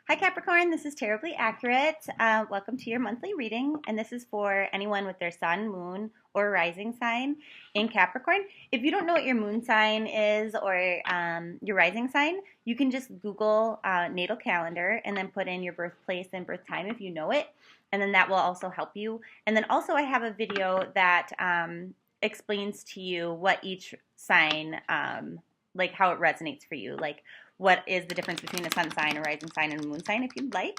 Hi Capricorn, this is Tarot-blee Accurate. Welcome to your monthly reading, and this is for anyone with their sun, moon, or rising sign in Capricorn. If you don't know what your moon sign is or your rising sign, you can just Google natal calendar and then put in your birthplace and birth time if you know it, and then that will also help you. And then also I have a video that explains to you what each sign, like how it resonates for you, like what is the difference between a sun sign, a rising sign, and a moon sign if you'd like.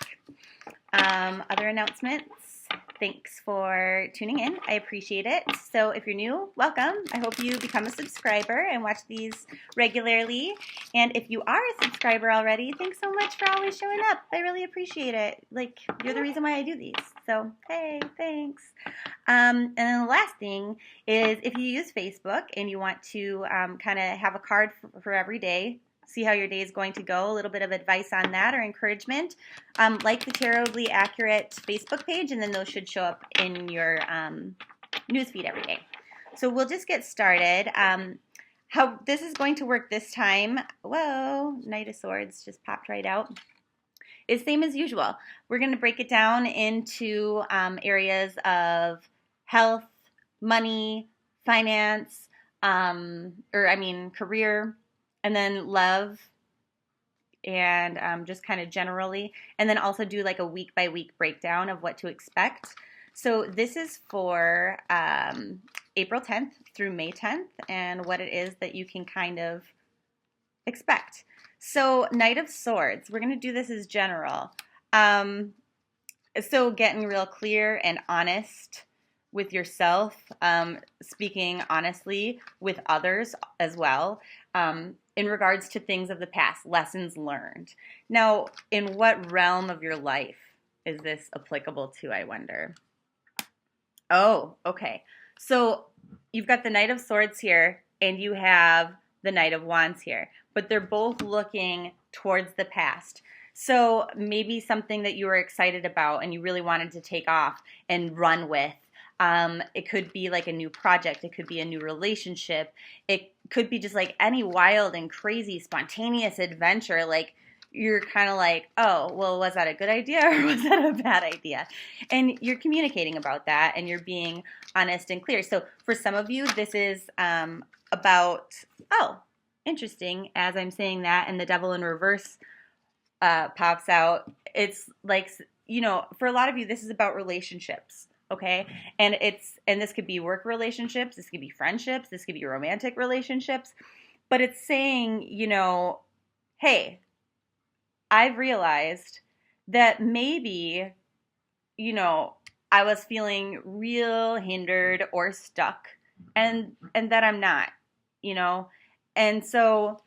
Other announcements, thanks for tuning in. I appreciate it. So if you're new, welcome. I hope you become a subscriber and watch these regularly. And if you are a subscriber already, thanks so much for always showing up. I really appreciate it. Like, you're the reason why I do these. So, hey, thanks. And then the last thing is if you use Facebook and you want to kind of have a card for every day, see how your day is going to go, a little bit of advice on that or encouragement, like the Tarot-blee Accurate Facebook page, and then those should show up in your newsfeed every day. So we'll just get started. How this is going to work this time, whoa, Knight of Swords just popped right out, is same as usual. We're going to break it down into areas of health, money, finance, career, and then love, and just kind of generally, and then also do like a week by week breakdown of what to expect. So this is for April 10th through May 10th and what it is that you can kind of expect. So Knight of Swords, we're going to do this as general. So getting real clear and honest with yourself, speaking honestly with others as well, in regards to things of the past, lessons learned. Now, in what realm of your life is this applicable to, I wonder? Oh, okay. So you've got the Knight of Swords here, and you have the Knight of Wands here, but they're both looking towards the past. So maybe something that you were excited about and you really wanted to take off and run with. It could be like a new project. It could be a new relationship. It could be just like any wild and crazy spontaneous adventure. Like you're kind of like, oh, well, was that a good idea or was that a bad idea? And you're communicating about that and you're being honest and clear. So for some of you, this is about, oh, interesting, as I'm saying that and the devil in reverse pops out. It's like, for a lot of you, this is about relationships. Okay. And this could be work relationships. This could be friendships. This could be romantic relationships, but it's saying, hey, I've realized that maybe, I was feeling real hindered or stuck and that I'm not, and so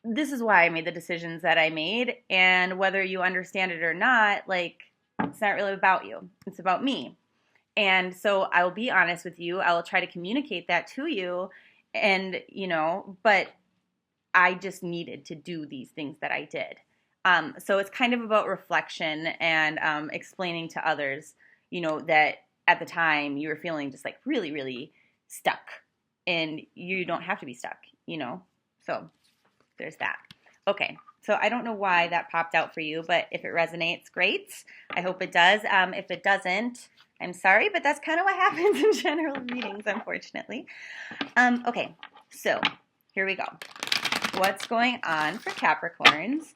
this is why I made the decisions that I made. And whether you understand it or not, like, it's not really about you. It's about me. And so I will be honest with you. I will try to communicate that to you. And, but I just needed to do these things that I did. So it's kind of about reflection and explaining to others, that at the time you were feeling just like really, really stuck. And you don't have to be stuck, So there's that. Okay. So I don't know why that popped out for you, but if it resonates, great. I hope it does. If it doesn't, I'm sorry, but that's kind of what happens in general readings, unfortunately. Okay, so here we go. What's going on for Capricorns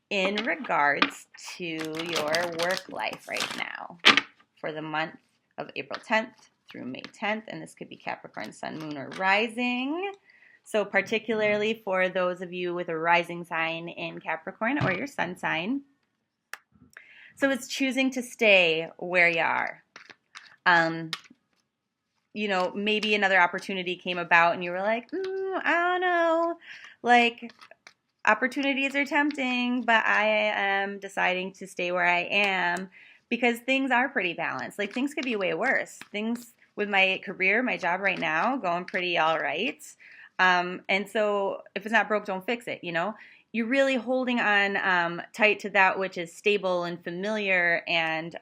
in regards to your work life right now for the month of April 10th through May 10th? And this could be Capricorn Sun, Moon, or Rising. So particularly for those of you with a rising sign in Capricorn or your sun sign. So it's choosing to stay where you are. Maybe another opportunity came about and you were like, I don't know. Like, opportunities are tempting, but I am deciding to stay where I am because things are pretty balanced. Like, things could be way worse. Things with my career, my job right now, going pretty all right. And so if it's not broke, don't fix it, You're really holding on tight to that which is stable and familiar. And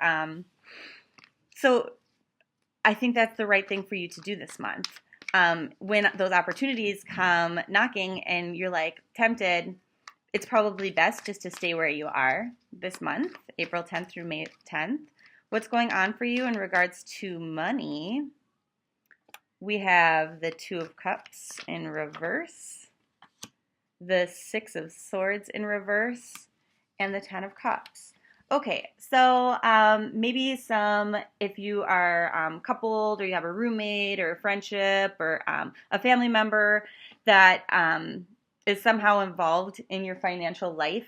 so I think that's the right thing for you to do this month. When those opportunities come knocking and you're like tempted, it's probably best just to stay where you are this month, April 10th through May 10th. What's going on for you in regards to money? We have the Two of Cups in reverse, the Six of Swords in reverse, and the Ten of Cups. Okay, so maybe if you are coupled or you have a roommate or a friendship or a family member that is somehow involved in your financial life,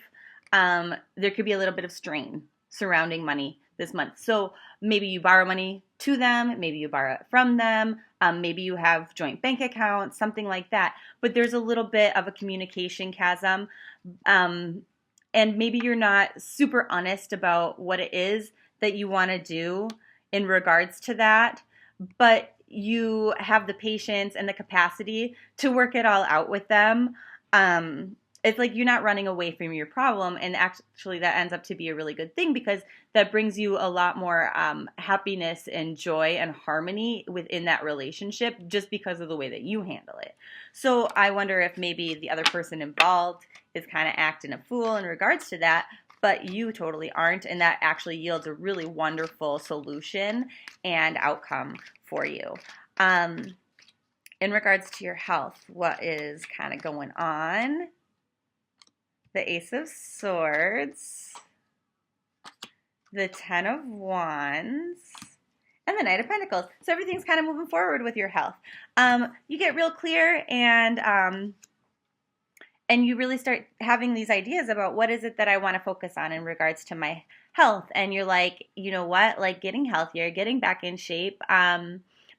there could be a little bit of strain surrounding money this month. So maybe you borrow money to them, maybe you borrow it from them, maybe you have joint bank accounts, something like that. But there's a little bit of a communication chasm. And maybe you're not super honest about what it is that you want to do in regards to that, but you have the patience and the capacity to work it all out with them. It's like you're not running away from your problem, and actually that ends up to be a really good thing because that brings you a lot more happiness and joy and harmony within that relationship just because of the way that you handle it. So I wonder if maybe the other person involved is kind of acting a fool in regards to that, but you totally aren't, and that actually yields a really wonderful solution and outcome for you. In regards to your health, what is kind of going on? The Ace of Swords, the Ten of Wands, and the Knight of Pentacles. So everything's kind of moving forward with your health. You get real clear and you really start having these ideas about what is it that I want to focus on in regards to my health. And you're like, you know what, like getting healthier, getting back in shape,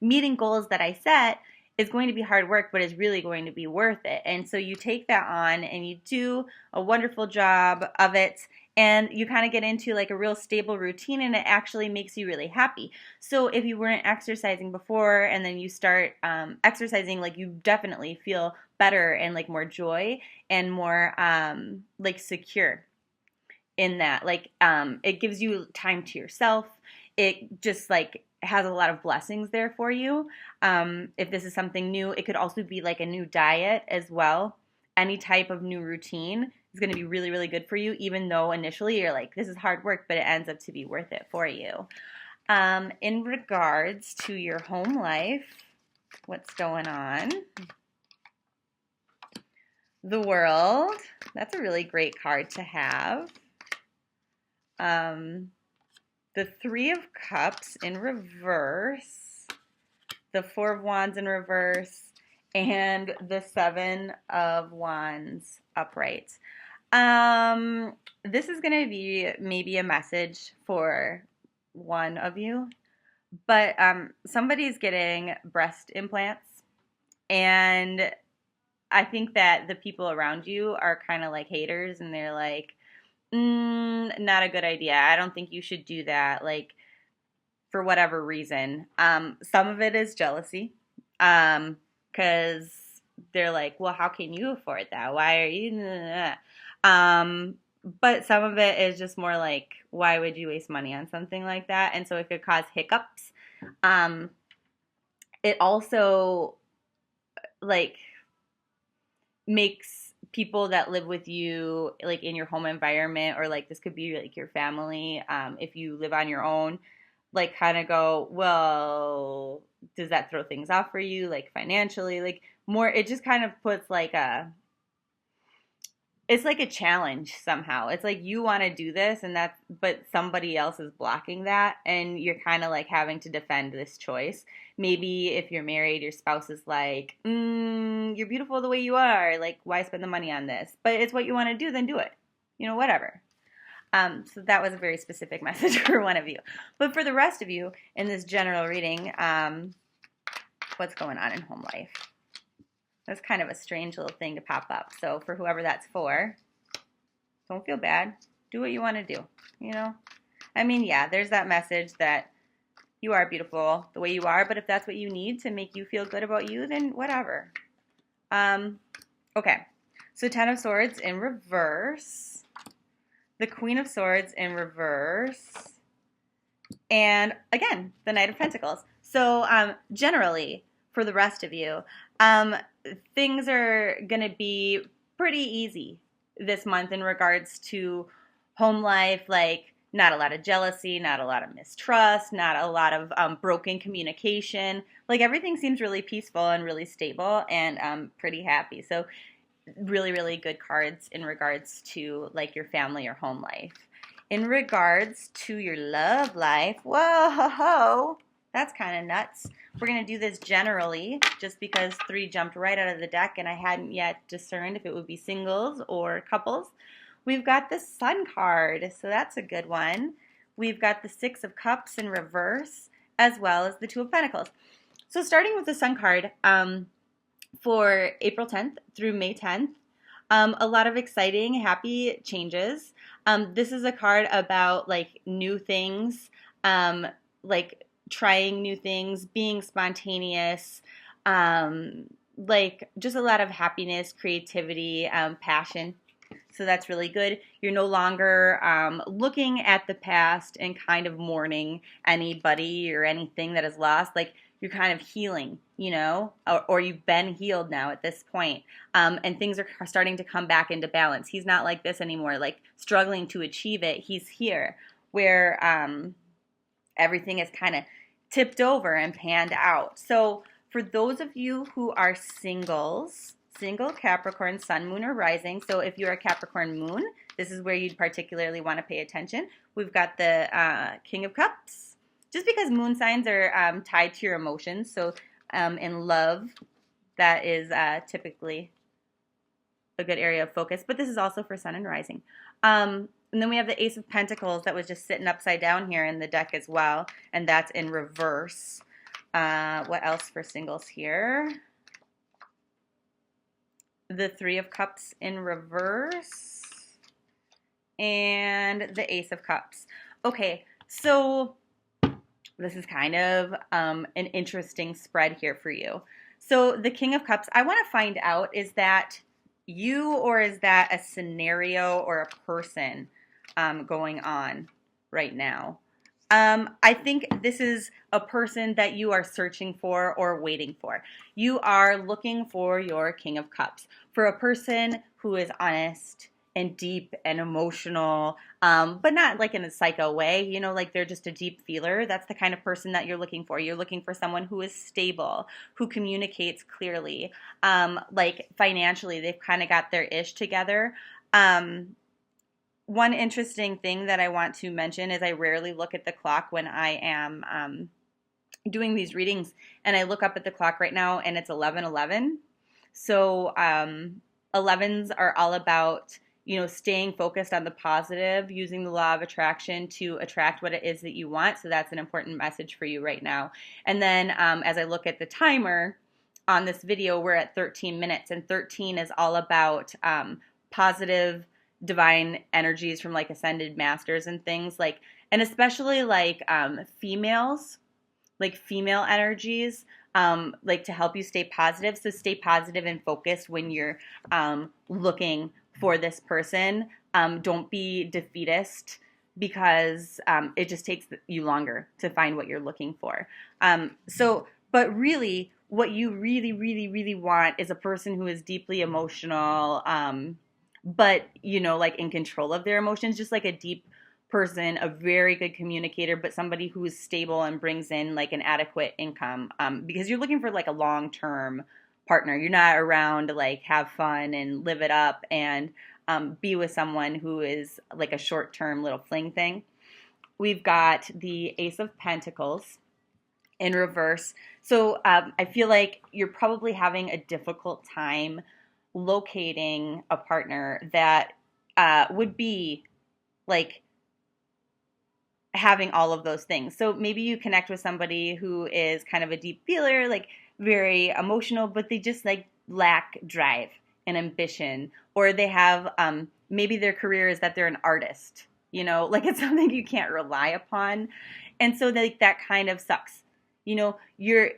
meeting goals that I set is going to be hard work, but is really going to be worth it. And so you take that on and you do a wonderful job of it, and you kind of get into like a real stable routine, and it actually makes you really happy. So if you weren't exercising before and then you start exercising, like you definitely feel better and like more joy and more like secure in that. Like it gives you time to yourself. It just like has a lot of blessings there for you. If this is something new, it could also be like a new diet as well. Any type of new routine is going to be really, really good for you, even though initially you're like, this is hard work, but it ends up to be worth it for you. In regards to your home life, what's going on? The World. That's a really great card to have. The Three of Cups in reverse, the Four of Wands in reverse, and the Seven of Wands upright. This is going to be maybe a message for one of you, but somebody's getting breast implants, and I think that the people around you are kind of like haters, and they're like, not a good idea. I don't think you should do that, like, for whatever reason. Some of it is jealousy, because they're like, well, how can you afford that? Why are you? But some of it is just more like, why would you waste money on something like that? And so it could cause hiccups. It also, like, makes people that live with you, like in your home environment, or like this could be like your family, if you live on your own, like kind of go, well, does that throw things off for you, like financially, like more, it just kind of puts like it's like a challenge somehow. It's like you want to do this but somebody else is blocking that, and you're kind of like having to defend this choice. Maybe if you're married, your spouse is like, you're beautiful the way you are. Like, why spend the money on this? But it's what you want to do, then do it. You know, whatever. So that was a very specific message for one of you. But for the rest of you, in this general reading, what's going on in home life? That's kind of a strange little thing to pop up. So for whoever that's for, don't feel bad. Do what you want to do, you know? I mean, yeah, there's that message that you are beautiful the way you are, but if that's what you need to make you feel good about you, then whatever. Okay, so Ten of Swords in reverse, the Queen of Swords in reverse, and again, the Knight of Pentacles. So generally, for the rest of you, things are going to be pretty easy this month in regards to home life, like not a lot of jealousy, not a lot of mistrust, not a lot of broken communication. Like everything seems really peaceful and really stable, and pretty happy. So really, really good cards in regards to like your family or home life. In regards to your love life, whoa, that's kind of nuts. We're going to do this generally just because 3 jumped right out of the deck and I hadn't yet discerned if it would be singles or couples. We've got the Sun card, so that's a good one. We've got the 6 of Cups in reverse, as well as the 2 of Pentacles. So starting with the Sun card, for April 10th through May 10th, a lot of exciting, happy changes. This is a card about like new things, like trying new things, being spontaneous, like just a lot of happiness, creativity, passion. So that's really good. You're no longer looking at the past and kind of mourning anybody or anything that is lost. Like you're kind of healing, you know, or you've been healed now at this point. And things are starting to come back into balance. He's not like this anymore, like struggling to achieve it. He's here where everything is kind of tipped over and panned out. So for those of you who are singles, single Capricorn Sun, Moon, or Rising, so if you're a Capricorn Moon, this is where you'd particularly want to pay attention. We've got the King of Cups, just because moon signs are tied to your emotions. So in love, that is typically a good area of focus. But this is also for Sun and Rising. And then we have the Ace of Pentacles that was just sitting upside down here in the deck as well. And that's in reverse. What else for singles here? The 3 of Cups in reverse. And the Ace of Cups. Okay, so this is kind of an interesting spread here for you. So the King of Cups, I want to find out, is that you or is that a scenario or a person going on right now? I think this is a person that you are searching for or waiting for. You are looking for your King of Cups. For a person who is honest and deep and emotional, but not like in a psycho way, you know, like they're just a deep feeler. That's the kind of person that you're looking for. You're looking for someone who is stable, who communicates clearly, like financially, they've kind of got their ish together. One interesting thing that I want to mention is I rarely look at the clock when I am doing these readings, and I look up at the clock right now and it's 11:11. So 11s are all about, you know, staying focused on the positive, using the law of attraction to attract what it is that you want. So that's an important message for you right now. And then as I look at the timer on this video, we're at 13 minutes, and 13 is all about positive divine energies from like ascended masters and things like, and especially like females, like female energies, like to help you stay positive. So stay positive and focused when you're looking for this person. Don't be defeatist, because it just takes you longer to find what you're looking for. But really what you really want is a person who is deeply emotional, but, you know, like in control of their emotions, just like a deep person, a very good communicator, but somebody who is stable and brings in like an adequate income, because you're looking for like a long-term partner. You're not around to like have fun and live it up and be with someone who is like a short-term little fling thing. We've got the Ace of Pentacles in reverse. So I feel like you're probably having a difficult time locating a partner that would be like having all of those things. So maybe you connect with somebody who is kind of a deep feeler, like very emotional, but they just like lack drive and ambition, or they have maybe their career is that they're an artist, you know, like it's something you can't rely upon. And so like that kind of sucks. You know, you're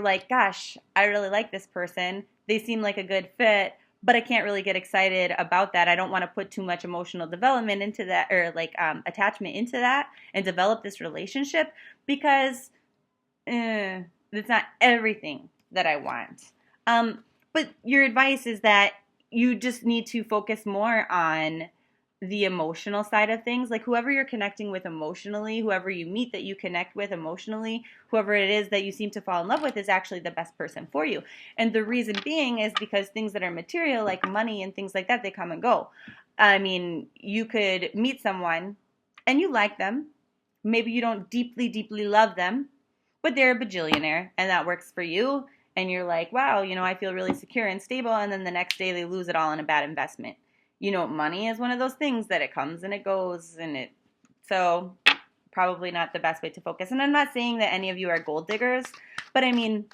like, gosh, I really like this person. They seem like a good fit, but I can't really get excited about that. I don't want to put too much emotional development into that, or like attachment into that, and develop this relationship, because it's not everything that I want. But your advice is that you just need to focus more on the emotional side of things. Like whoever you're connecting with emotionally, whoever you meet that you connect with emotionally, whoever it is that you seem to fall in love with is actually the best person for you. And the reason being is because things that are material, like money and things like that, they come and go. I mean, you could meet someone and you like them. Maybe you don't deeply, deeply love them, but they're a bajillionaire and that works for you. And you're like, wow, I feel really secure and stable. And then the next day they lose it all in a bad investment. Money is one of those things that it comes and it goes so probably not the best way to focus. And I'm not saying that any of you are gold diggers, but I mean,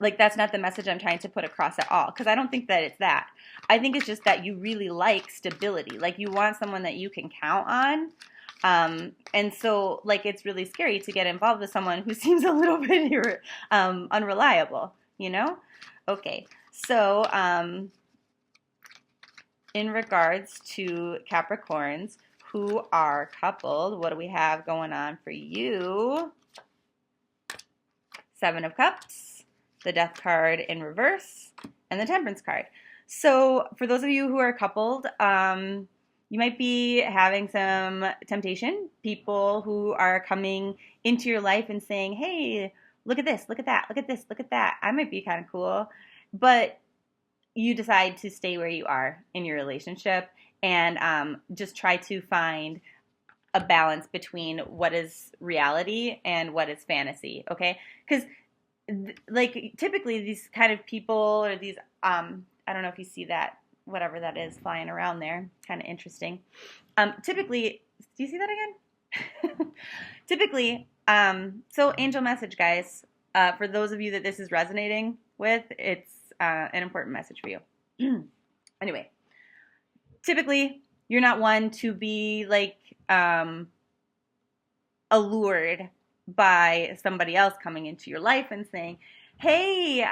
like, that's not the message I'm trying to put across at all, because I don't think that it's that. I think it's just that you really like stability. Like, you want someone that you can count on. And so, like, it's really scary to get involved with someone who seems a little bit unreliable, Okay, so in regards to Capricorns who are coupled, what do we have going on for you? Seven of Cups, the Death card in reverse, and the Temperance card. So for those of you who are coupled, you might be having some temptation. People who are coming into your life and saying, hey, look at this, look at that, look at this, look at that. I might be kind of cool. But you decide to stay where you are in your relationship and just try to find a balance between what is reality and what is fantasy, okay? Because, like, typically these kind of people or these, I don't know if you see that, whatever that is flying around there, kind of interesting. Typically, do you see that again? Typically, so angel message, guys, for those of you that this is resonating with, it's an important message for you. Anyway, typically, you're not one to be like allured by somebody else coming into your life and saying, hey,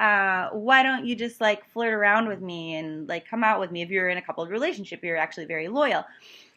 why don't you just like flirt around with me and like come out with me? If you're in a coupled relationship, you're actually very loyal.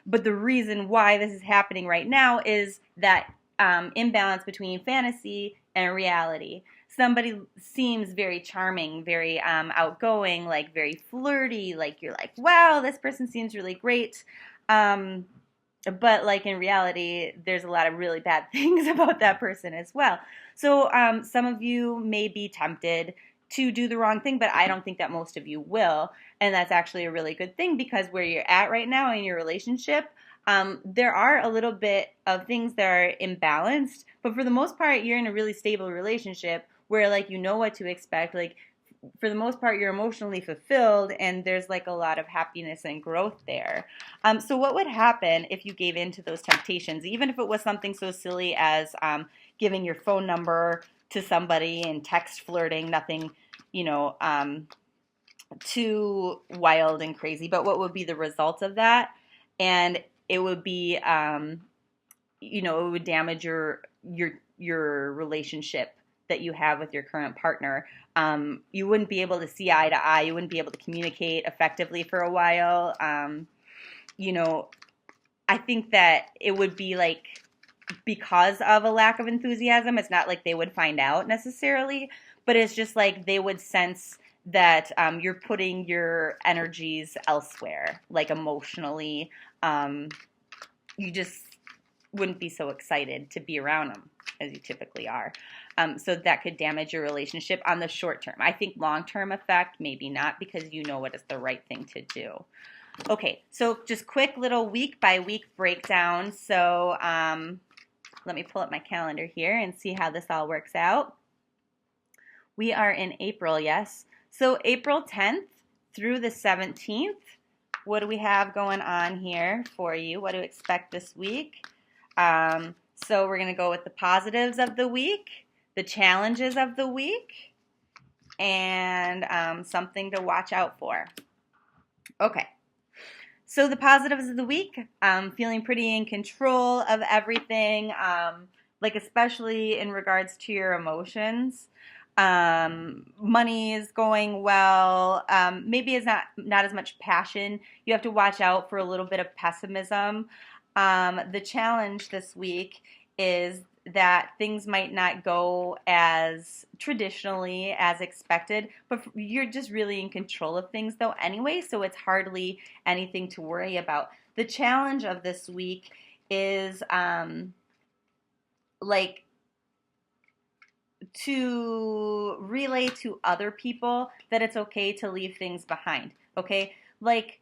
But the reason why this is happening right now is that imbalance between fantasy and reality. Somebody seems very charming, very outgoing, like very flirty, like you're like, wow, this person seems really great. But like in reality, there's a lot of really bad things about that person as well. So some of you may be tempted to do the wrong thing, but I don't think that most of you will. And that's actually a really good thing, because where you're at right now in your relationship, there are a little bit of things that are imbalanced, but for the most part, you're in a really stable relationship where like you know what to expect. Like for the most part, you're emotionally fulfilled and there's like a lot of happiness and growth there. So what would happen if you gave in to those temptations, even if it was something so silly as giving your phone number to somebody and text flirting, nothing, too wild and crazy, but what would be the result of that? And it would be, it would damage your relationship that you have with your current partner. You wouldn't be able to see eye to eye. You wouldn't be able to communicate effectively for a while. I think that it would be like, because of a lack of enthusiasm, it's not like they would find out necessarily, but it's just like they would sense that you're putting your energies elsewhere, like emotionally. You just wouldn't be so excited to be around them as you typically are. So that could damage your relationship on the short term. I think long-term effect, maybe not, because you know what is the right thing to do. Okay, so just quick little week-by-week breakdown. So let me pull up my calendar here and see how this all works out. We are in April, yes. So April 10th through the 17th, what do we have going on here for you? What to expect this week? So we're going to go with the positives of the week, the challenges of the week, and something to watch out for. Okay. So the positives of the week, feeling pretty in control of everything, like especially in regards to your emotions. Money is going well. Maybe it's not as much passion. You have to watch out for a little bit of pessimism. The challenge this week is that things might not go as traditionally as expected, but you're just really in control of things though anyway, so it's hardly anything to worry about. The challenge of this week is like to relay to other people that it's okay to leave things behind, okay? Like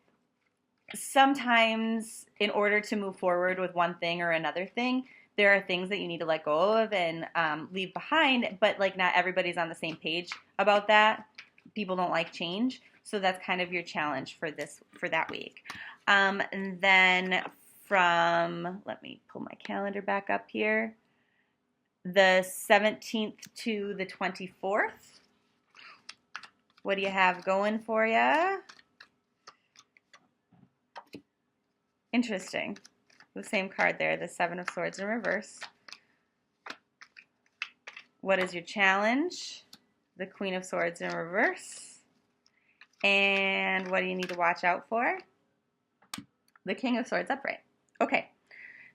sometimes in order to move forward with one thing or another thing, there are things that you need to let go of and leave behind, but like not everybody's on the same page about that. People don't like change, so that's kind of your challenge for that week. And then from, let me pull my calendar back up here, the 17th to the 24th. What do you have going for you? Interesting. The same card there, the Seven of Swords in reverse. What is your challenge? The Queen of Swords in reverse. And what do you need to watch out for? The King of Swords upright. Okay.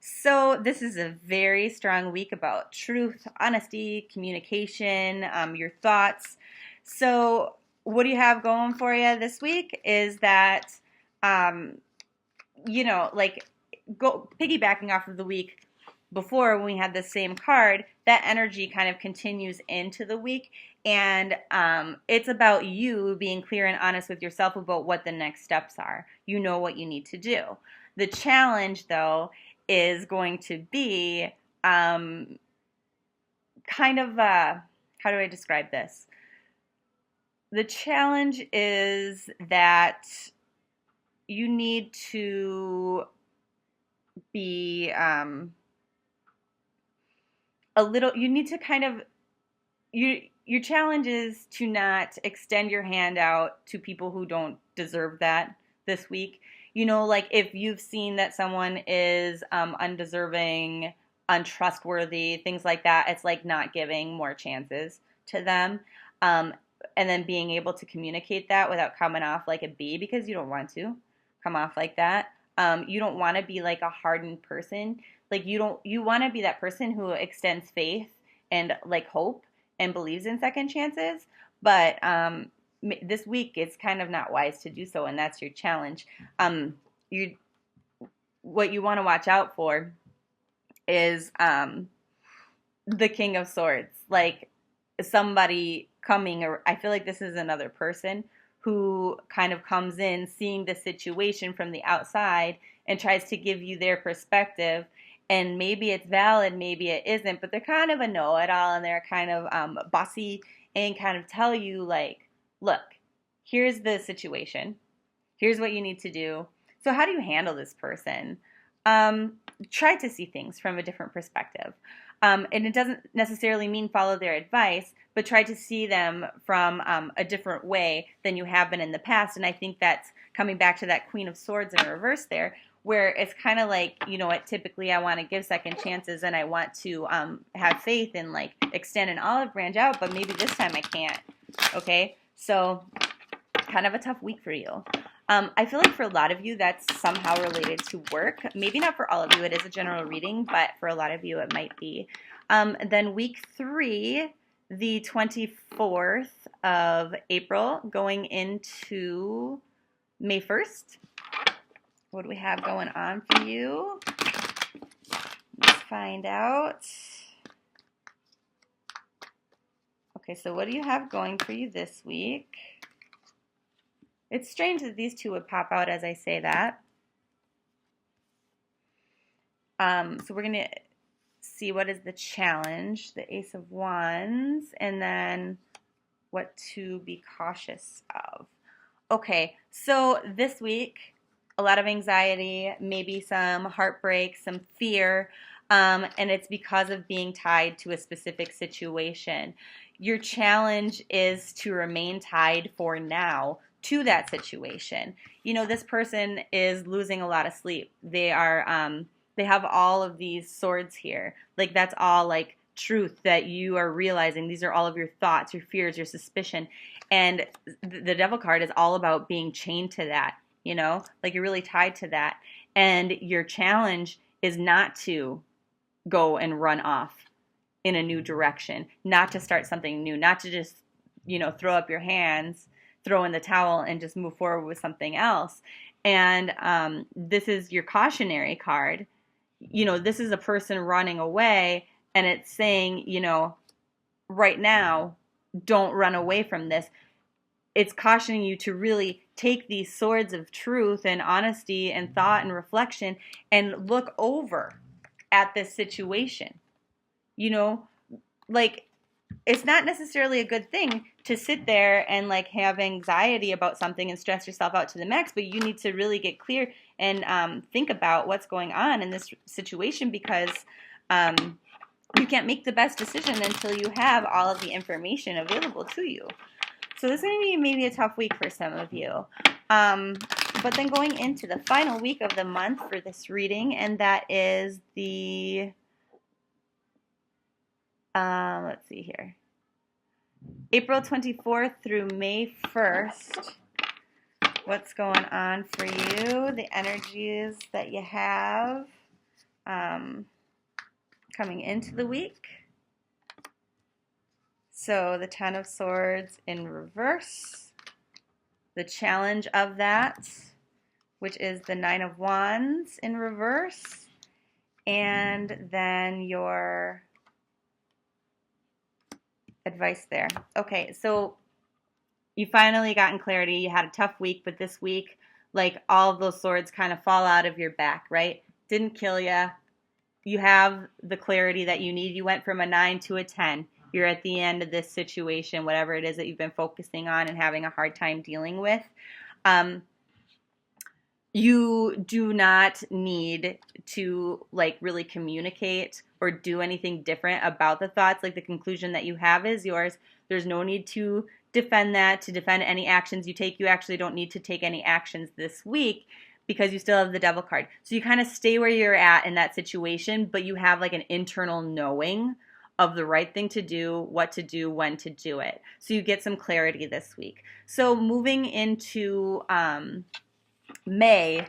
So this is a very strong week about truth, honesty, communication, your thoughts. So what do you have going for you this week is that, you know, like go piggybacking off of the week before when we had the same card, that energy kind of continues into the week. And it's about you being clear and honest with yourself about what the next steps are. You know what you need to do. The challenge, though, is going to be kind of, how do I describe this? The challenge is that you need to be you need to kind of, your challenge is to not extend your hand out to people who don't deserve that this week. You know, like if you've seen that someone is undeserving, untrustworthy, things like that, it's like not giving more chances to them. And then being able to communicate that without coming off like a B, because you don't want to come off like that. You don't want to be like a hardened person. Like you want to be that person who extends faith and like hope and believes in second chances. But this week it's kind of not wise to do so, and that's your challenge. What you want to watch out for is the King of Swords, like somebody coming, or I feel like this is another person who kind of comes in seeing the situation from the outside and tries to give you their perspective. And maybe it's valid, maybe it isn't, but they're kind of a know-it-all, and they're kind of bossy and kind of tell you like, look, here's the situation. Here's what you need to do. So how do you handle this person? Try to see things from a different perspective. And it doesn't necessarily mean follow their advice, but try to see them from a different way than you have been in the past. And I think that's coming back to that Queen of Swords in reverse there, where it's kind of like, you know what, typically I want to give second chances and I want to have faith and like extend an olive branch out, but maybe this time I can't. Okay, so kind of a tough week for you. I feel like for a lot of you that's somehow related to work. Maybe not for all of you, it is a general reading, but for a lot of you it might be. Then week 3, the 24th of April, going into May 1st. What do we have going on for you? Let's find out. Okay, so what do you have going for you this week? It's strange that these two would pop out as I say that. So we're going to see what is the challenge, the Ace of Wands, and then what to be cautious of. Okay, so this week, a lot of anxiety, maybe some heartbreak, some fear, and it's because of being tied to a specific situation. Your challenge is to remain tied for now to that situation. You know, this person is losing a lot of sleep. They are, they have all of these swords here. Like that's all like truth that you are realizing. These are all of your thoughts, your fears, your suspicion. And the Devil card is all about being chained to that, you know, like you're really tied to that. And your challenge is not to go and run off in a new direction, not to start something new, not to just, throw up your hands, throw in the towel, and just move forward with something else. And this is your cautionary card. This is a person running away, and it's saying, right now, don't run away from this. It's cautioning you to really take these swords of truth and honesty and thought and reflection and look over at this situation. Like, it's not necessarily a good thing to sit there and like have anxiety about something and stress yourself out to the max, but you need to really get clear and think about what's going on in this situation, because you can't make the best decision until you have all of the information available to you. So this is going to be maybe a tough week for some of you. But then going into the final week of the month for this reading, and that is the, let's see here, April 24th through May 1st. What's going on for you? The energies that you have coming into the week. So the Ten of Swords in reverse, the challenge of that, which is the Nine of Wands in reverse, and then your advice there. Okay, so you finally gotten clarity. You had a tough week, but this week, like, all of those swords kind of fall out of your back, right? Didn't kill you. You have the clarity that you need. You went from a 9 to a 10. You're at the end of this situation, whatever it is that you've been focusing on and having a hard time dealing with. You do not need to like really communicate or do anything different about the thoughts. Like, the conclusion that you have is yours. There's no need to defend that, to defend any actions you take. You actually don't need to take any actions this week because you still have the Devil card. So you kind of stay where you're at in that situation, but you have like an internal knowing of the right thing to do, what to do, when to do it. So you get some clarity this week. So moving into May,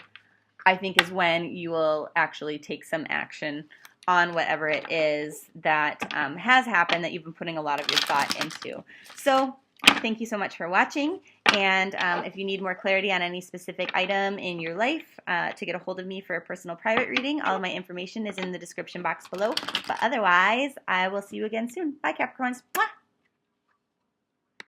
I think, is when you will actually take some action on whatever it is that has happened that you've been putting a lot of your thought into. So thank you so much for watching. And if you need more clarity on any specific item in your life, to get a hold of me for a personal private reading, all of my information is in the description box below. But otherwise, I will see you again soon. Bye, Capricorns. Mwah!